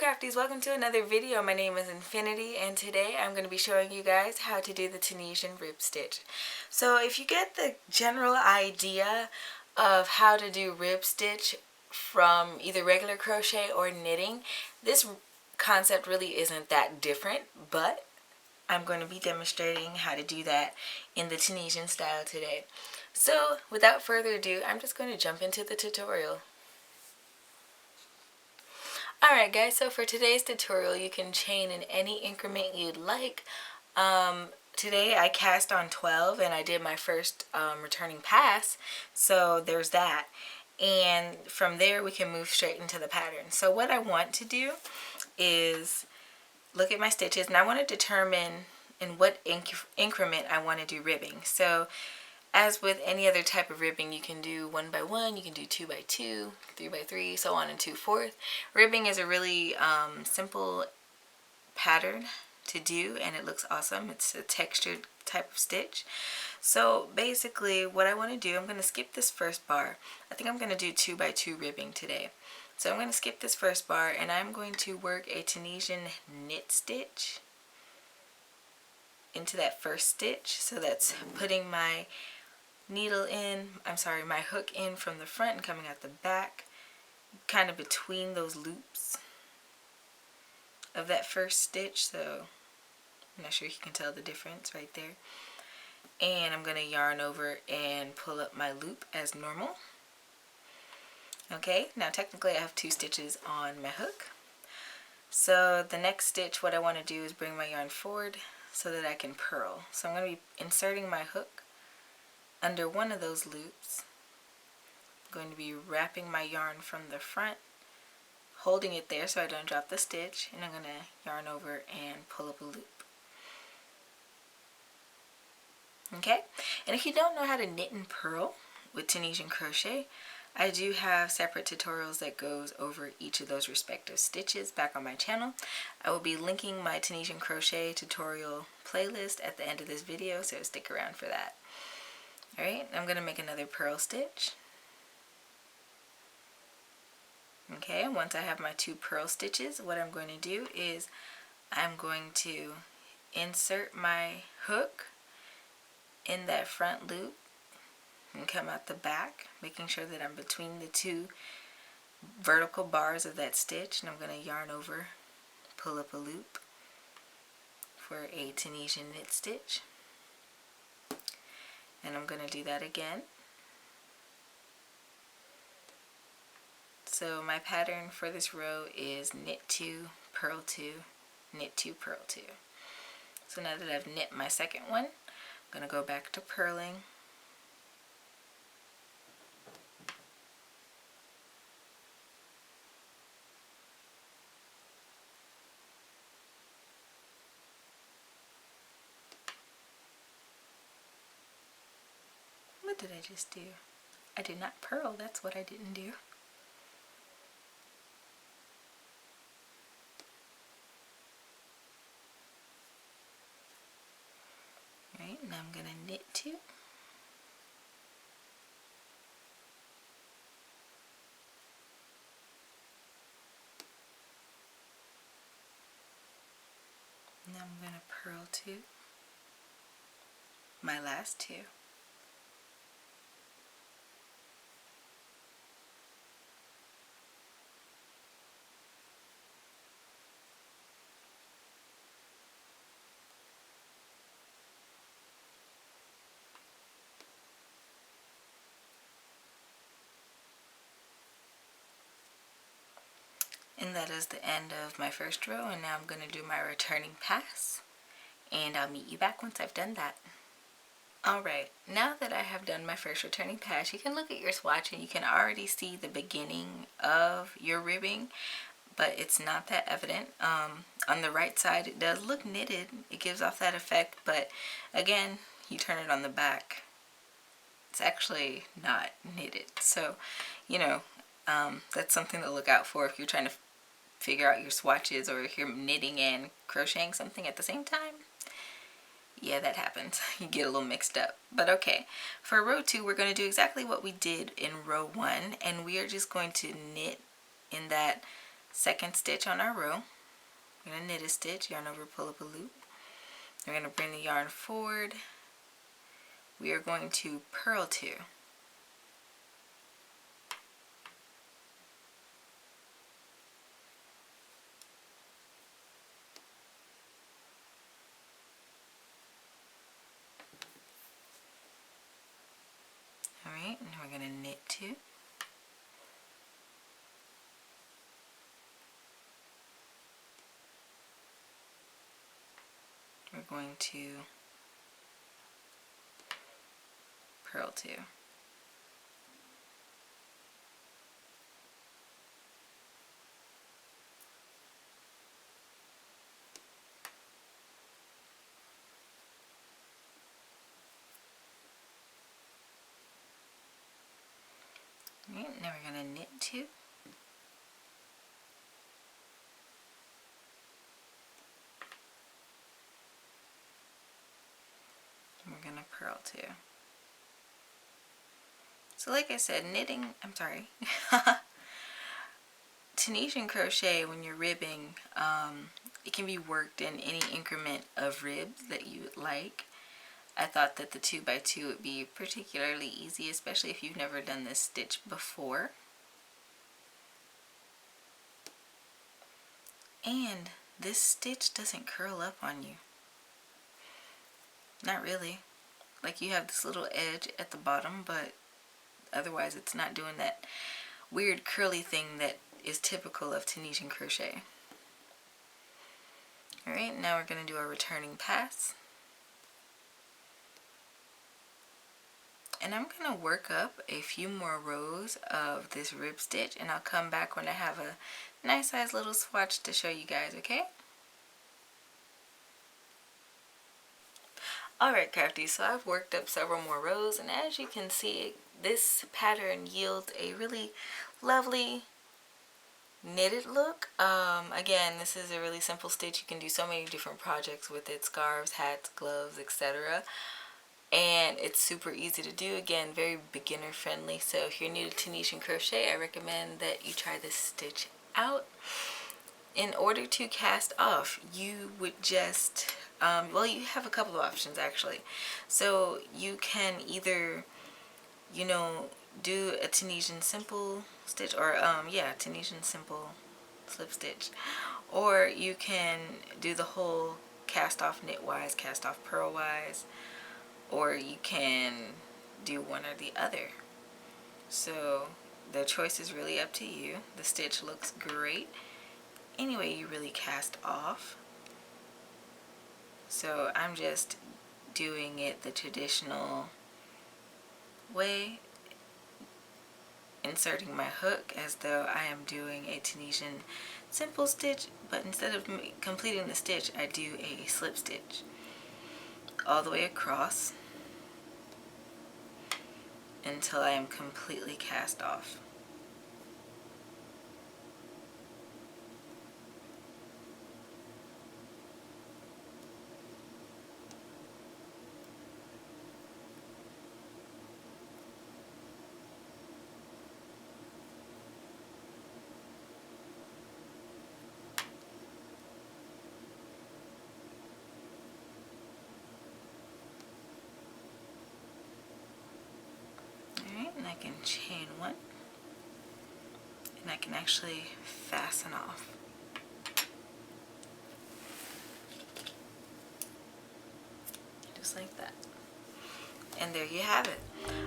crafties, welcome to another video. My name is Infiniti and today I'm going to be showing you guys how to do the Tunisian rib stitch. So if you get the general idea of how to do rib stitch from either regular crochet or knitting, this concept really isn't that different, but I'm going to be demonstrating how to do that in the Tunisian style today. So without further ado, I'm just going to jump into the tutorial. Alright guys, so for today's tutorial you can chain in any increment you'd like. Today I cast on 12 and I did my first returning pass, so there's that. And from there we can move straight into the pattern. So what I want to do is look at my stitches and I want to determine in what increment I want to do ribbing. So as with any other type of ribbing, you can do 1 by 1, you can do 2 by 2, 3 by 3, so on and so forth. Ribbing is a really simple pattern to do and it looks awesome. It's a textured type of stitch. So basically what I want to do, I'm going to skip this first bar. I think I'm going to do 2 by 2 ribbing today. So I'm going to skip this first bar and I'm going to work a Tunisian knit stitch into that first stitch. So that's putting my my hook in from the front and coming out the back, kind of between those loops of that first stitch. So I'm not sure if you can tell the difference right there. And I'm going to yarn over and pull up my loop as normal. Okay, now technically I have 2 stitches on my hook. So the next stitch, what I want to do is bring my yarn forward so that I can purl. So I'm going to be inserting my hook under one of those loops. I'm going to be wrapping my yarn from the front, holding it there so I don't drop the stitch, and I'm going to yarn over and pull up a loop. Okay, and if you don't know how to knit and purl with Tunisian crochet, I do have separate tutorials that goes over each of those respective stitches back on my channel. I will be linking my Tunisian crochet tutorial playlist at the end of this video, so stick around for that. Alright, I'm going to make another purl stitch. Okay, once I have my 2 purl stitches, what I'm going to do is I'm going to insert my hook in that front loop and come out the back, making sure that I'm between the 2 vertical bars of that stitch, and I'm going to yarn over, pull up a loop for a Tunisian knit stitch. And I'm going to do that again. So my pattern for this row is knit 2, purl 2, knit 2, purl 2. So now that I've knit my second one, I'm going to go back to purling. What did I just do? I did not purl, that's what I didn't do. Right, now I'm going to knit 2. Now I'm going to purl 2. My last 2. And that is the end of my first row, and now I'm going to do my returning pass, and I'll meet you back once I've done that. Alright, now that I have done my first returning pass, you can look at your swatch and you can already see the beginning of your ribbing, but it's not that evident. On the right side it does look knitted, it gives off that effect, but again, you turn it on the back, it's actually not knitted. So, you know, that's something to look out for if you're trying to figure out your swatches, or if you're knitting and crocheting something at the same time. Yeah, that happens. You get a little mixed up. But okay, for row 2, we're going to do exactly what we did in row 1, and we are just going to knit in that second stitch on our row. We're going to knit a stitch, yarn over, pull up a loop. We're going to bring the yarn forward. We are going to purl 2. Alright, and we're going to knit 2. We're going to purl 2. Alright, now we're going to knit 2. We're going to purl 2. So like I said, Tunisian crochet, when you're ribbing, it can be worked in any increment of ribs that you would like. I thought that the 2x2 would be particularly easy, especially if you've never done this stitch before. And this stitch doesn't curl up on you. Not really. Like, you have this little edge at the bottom, but otherwise it's not doing that weird curly thing that is typical of Tunisian crochet. Alright, now we're going to do our returning pass. And I'm going to work up a few more rows of this rib stitch, and I'll come back when I have a nice size little swatch to show you guys, okay? Alright crafties, so I've worked up several more rows, and as you can see, this pattern yields a really lovely knitted look. Again, this is a really simple stitch. You can do so many different projects with it: scarves, hats, gloves, etc. And it's super easy to do. Again, very beginner friendly. So if you're new to Tunisian crochet, I recommend that you try this stitch out. In order to cast off, you would just, well, you have a couple of options actually. So you can either, you know, do a Tunisian simple stitch, or Tunisian simple slip stitch, or you can do the whole cast off knitwise, cast off purlwise, or you can do one or the other. So the choice is really up to you. The stitch looks great anyway you really cast off. So I'm just doing it the traditional way, inserting my hook as though I am doing a Tunisian simple stitch, but instead of completing the stitch, I do a slip stitch all the way across until I am completely cast off. And I can chain one, and I can actually fasten off. Just like that. And there you have it.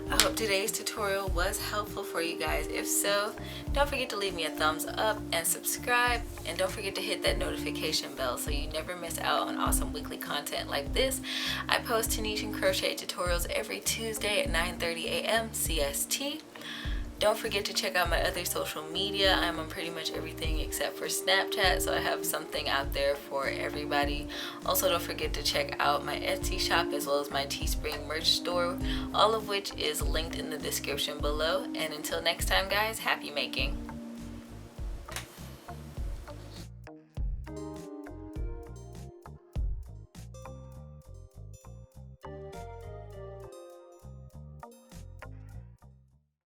I hope today's tutorial was helpful for you guys. If so, don't forget to leave me a thumbs up and subscribe, and don't forget to hit that notification bell so you never miss out on awesome weekly content like this. I post Tunisian crochet tutorials every Tuesday at 9:30 a.m. CST. Don't forget to check out my other social media. I'm on pretty much everything except for Snapchat, so I have something out there for everybody. Also, don't forget to check out my Etsy shop as well as my Teespring merch store, all of which is linked in the description below. And until next time guys, happy making!